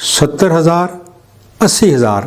70,000 80,000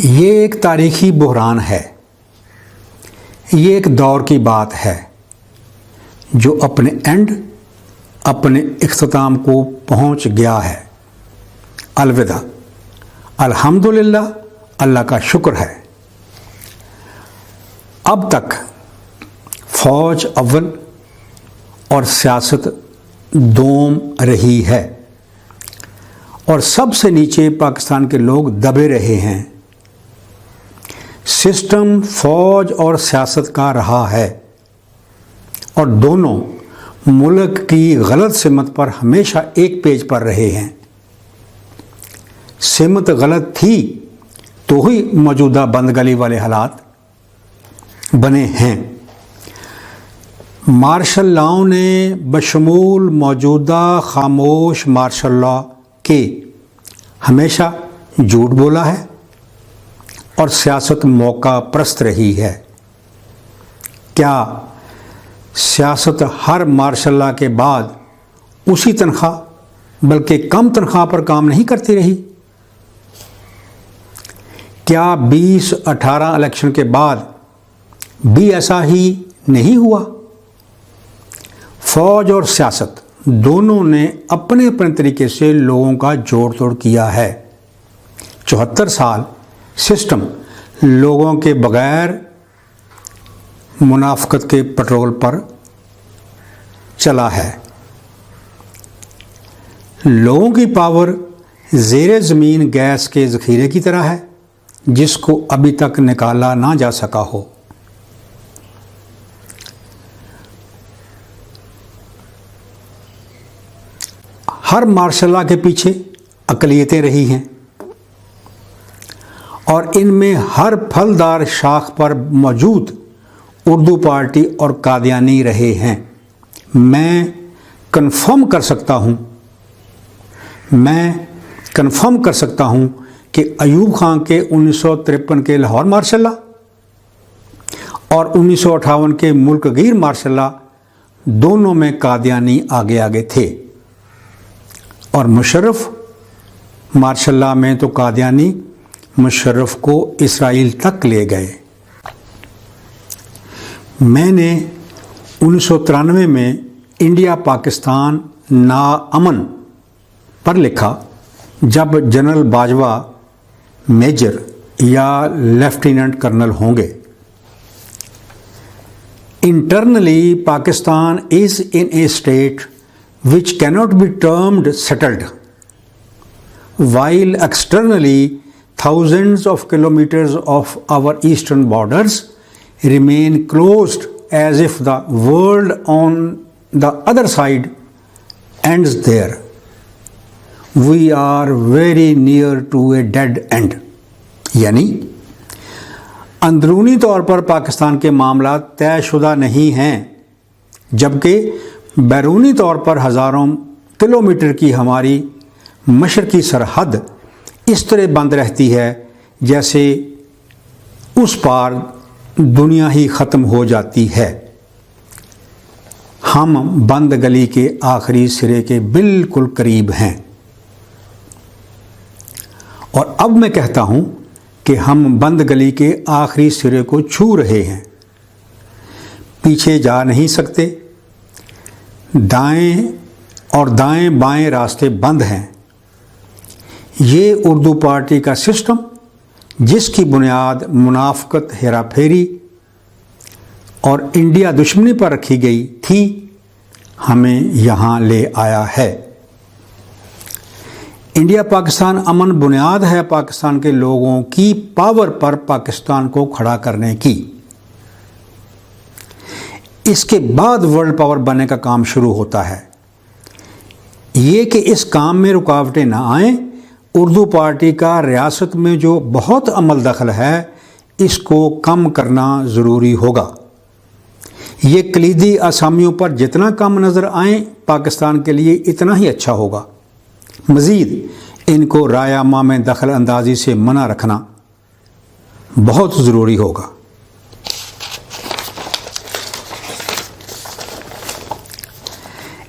یہ ایک تاریخی بحران ہے، یہ ایک دور کی بات ہے جو اپنے اینڈ، اپنے اختتام کو پہنچ گیا ہے۔ الوداع۔ الحمدللہ، اللہ کا شکر ہے۔ اب تک فوج اول اور سیاست دوم رہی ہے، اور سب سے نیچے پاکستان کے لوگ دبے رہے ہیں۔ سسٹم فوج اور سیاست کا رہا ہے، اور دونوں ملک کی غلط سمت پر ہمیشہ ایک پیج پر رہے ہیں۔ سمت غلط تھی تو ہی موجودہ بند گلی والے حالات بنے ہیں۔ مارشل لاؤ نے بشمول موجودہ خاموش مارشل لاء کے ہمیشہ جھوٹ بولا ہے، اور سیاست موقع پرست رہی ہے۔ کیا سیاست ہر مارشل لاء کے بعد اسی تنخواہ بلکہ کم تنخواہ پر کام نہیں کرتی رہی؟ کیا 2018 الیکشن کے بعد بھی ایسا ہی نہیں ہوا؟ فوج اور سیاست دونوں نے اپنے اپنے طریقے سے لوگوں کا جوڑ توڑ کیا ہے۔ 74 سال سسٹم لوگوں کے بغیر منافقت کے پٹرول پر چلا ہے۔ لوگوں کی پاور زیر زمین گیس کے ذخیرے کی طرح ہے جس کو ابھی تک نکالا نہ جا سکا ہو۔ ہر مارشل لاء کے پیچھے اقلیتیں رہی ہیں، اور ان میں ہر پھلدار شاخ پر موجود اردو پارٹی اور قادیانی رہے ہیں۔ میں کنفرم کر سکتا ہوں کہ ایوب خان کے 1953 کے لاہور مارشل لاء اور 1958 کے ملک گیر مارشل لاء دونوں میں قادیانی آگے آگے تھے، اور مشرف مارشل لاء میں تو قادیانی مشرف کو اسرائیل تک لے گئے۔ میں نے 1993 میں انڈیا پاکستان ناامن پر لکھا جب جنرل باجوہ میجر یا لیفٹیننٹ کرنل ہوں گے۔ Internally, Pakistan is in a state which cannot be termed settled, while externally thousands of kilometers of our eastern borders remain closed as if the world on the other side ends there. We are very near to a dead end. یعنی اندرونی طور پر پاکستان کے معاملات طے شدہ نہیں ہیں، جبکہ بیرونی طور پر ہزاروں کلومیٹر کی ہماری مشرقی سرحد اس طرح بند رہتی ہے جیسے اس پار دنیا ہی ختم ہو جاتی ہے۔ ہم بند گلی کے آخری سرے کے بالکل قریب ہیں، اور اب میں کہتا ہوں کہ ہم بند گلی کے آخری سرے کو چھو رہے ہیں، پیچھے جا نہیں سکتے۔ دائیں بائیں راستے بند ہیں۔ یہ اردو پارٹی کا سسٹم جس کی بنیاد منافقت، ہیرا پھیری اور انڈیا دشمنی پر رکھی گئی تھی، ہمیں یہاں لے آیا ہے۔ انڈیا پاکستان امن بنیاد ہے پاکستان کے لوگوں کی پاور پر پاکستان کو کھڑا کرنے کی۔ اس کے بعد ورلڈ پاور بننے کا کام شروع ہوتا ہے۔ یہ کہ اس کام میں رکاوٹیں نہ آئیں، اردو پارٹی کا ریاست میں جو بہت عمل دخل ہے اس کو کم کرنا ضروری ہوگا۔ یہ کلیدی اسامیوں پر جتنا کم نظر آئیں پاکستان کے لیے اتنا ہی اچھا ہوگا۔ مزید ان کو رائے عامہ میں دخل اندازی سے منع رکھنا بہت ضروری ہوگا۔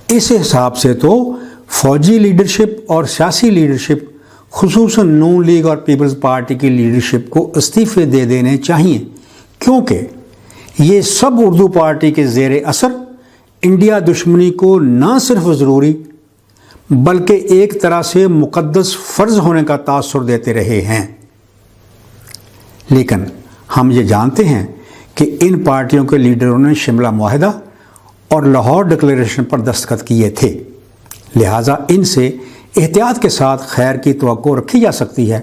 اس حساب سے تو فوجی لیڈرشپ اور سیاسی لیڈرشپ خصوصاً نون لیگ اور پیپلز پارٹی کی لیڈرشپ کو استعفے دے دینے چاہیے، کیونکہ یہ سب اردو پارٹی کے زیر اثر انڈیا دشمنی کو نہ صرف ضروری بلکہ ایک طرح سے مقدس فرض ہونے کا تاثر دیتے رہے ہیں۔ لیکن ہم یہ جانتے ہیں کہ ان پارٹیوں کے لیڈروں نے شملہ معاہدہ اور لاہور ڈکلیریشن پر دستخط کیے تھے، لہٰذا ان سے احتیاط کے ساتھ خیر کی توقع رکھی جا سکتی ہے،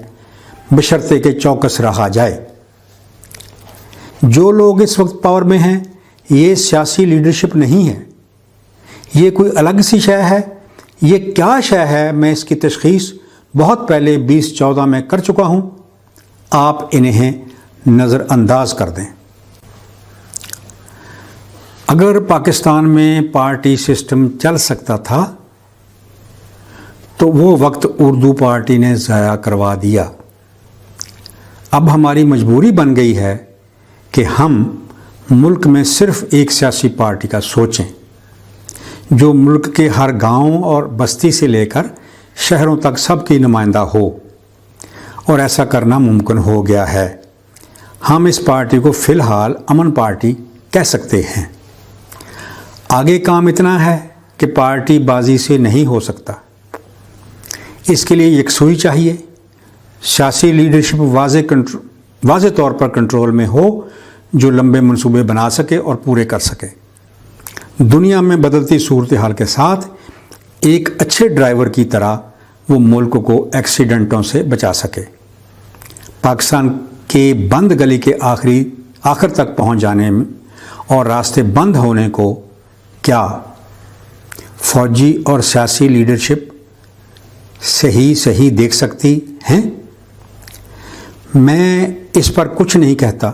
بشرطے کہ چوکس رہا جائے۔ جو لوگ اس وقت پاور میں ہیں یہ سیاسی لیڈرشپ نہیں ہے، یہ کوئی الگ سی شے ہے۔ یہ کیا شے ہے، میں اس کی تشخیص بہت پہلے 2014 میں کر چکا ہوں، آپ انہیں نظر انداز کر دیں۔ اگر پاکستان میں پارٹی سسٹم چل سکتا تھا تو وہ وقت اردو پارٹی نے ضائع کروا دیا۔ اب ہماری مجبوری بن گئی ہے کہ ہم ملک میں صرف ایک سیاسی پارٹی کا سوچیں جو ملک کے ہر گاؤں اور بستی سے لے کر شہروں تک سب کی نمائندہ ہو، اور ایسا کرنا ممکن ہو گیا ہے۔ ہم اس پارٹی کو فی الحال امن پارٹی کہہ سکتے ہیں۔ آگے کام اتنا ہے کہ پارٹی بازی سے نہیں ہو سکتا، اس کے لیے یکسوئی چاہیے، سیاسی لیڈرشپ واضح طور پر کنٹرول میں ہو جو لمبے منصوبے بنا سکے اور پورے کر سکے، دنیا میں بدلتی صورتحال کے ساتھ ایک اچھے ڈرائیور کی طرح وہ ملک کو ایکسیڈنٹوں سے بچا سکے۔ پاکستان کے بند گلی کے آخر تک پہنچ جانے میں اور راستے بند ہونے کو کیا فوجی اور سیاسی لیڈرشپ صحیح دیکھ سکتی ہیں؟ میں اس پر کچھ نہیں کہتا،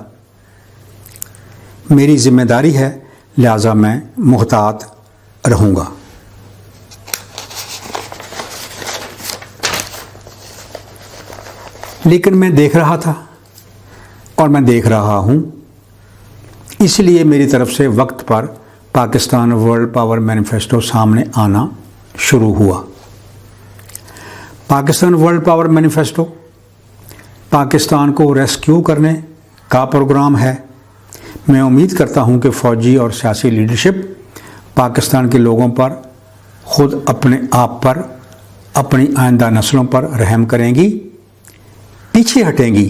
میری ذمہ داری ہے، لہذا میں محتاط رہوں گا۔ لیکن میں دیکھ رہا تھا اور میں دیکھ رہا ہوں، اس لیے میری طرف سے وقت پر پاکستان ورلڈ پاور مینیفیسٹو سامنے آنا شروع ہوا۔ Pakistan world power manifesto Pakistan کو ریسکیو کرنے کا پروگرام ہے۔ میں امید کرتا ہوں کہ فوجی اور سیاسی لیڈرشپ پاکستان کے لوگوں پر، خود اپنے آپ پر، اپنی آئندہ نسلوں پر رحم کریں گی، پیچھے ہٹیں گی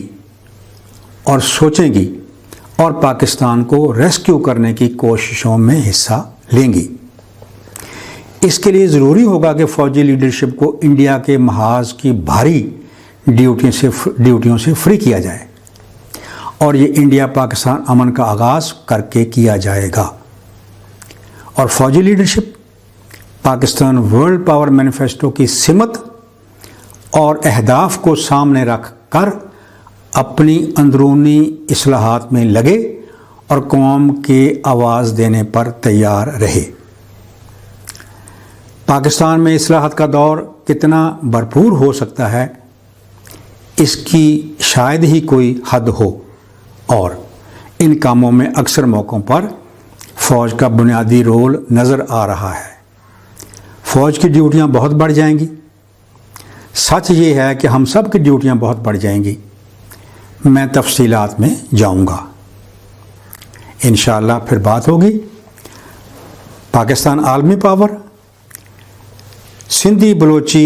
اور سوچیں گی اور پاکستان کو ریسکیو کرنے کی کوششوں میں حصہ لیں گی۔ اس کے لیے ضروری ہوگا کہ فوجی لیڈرشپ کو انڈیا کے محاذ کی بھاری ڈیوٹیوں سے فری کیا جائے، اور یہ انڈیا پاکستان امن کا آغاز کر کے کیا جائے گا، اور فوجی leadership Pakistan world power manifesto کی سمت اور اہداف کو سامنے رکھ کر اپنی اندرونی اصلاحات میں لگے اور قوم کے آواز دینے پر تیار رہے۔ پاکستان میں اصلاحات کا دور کتنا بھرپور ہو سکتا ہے، اس کی شاید ہی کوئی حد ہو، اور ان کاموں میں اکثر موقعوں پر فوج کا بنیادی رول نظر آ رہا ہے۔ فوج کی ڈیوٹیاں بہت بڑھ جائیں گی، سچ یہ ہے کہ ہم سب کی ڈیوٹیاں بہت بڑھ جائیں گی۔ میں تفصیلات میں جاؤں گا، انشاءاللہ پھر بات ہوگی۔ پاکستان عالمی پاور، سندھی بلوچی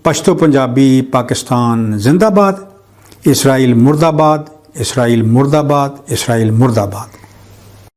پشتو پنجابی پاکستان زندہ باد، اسرائیل مرد آباد، اسرائیل مرد آباد، اسرائیل مرد آباد۔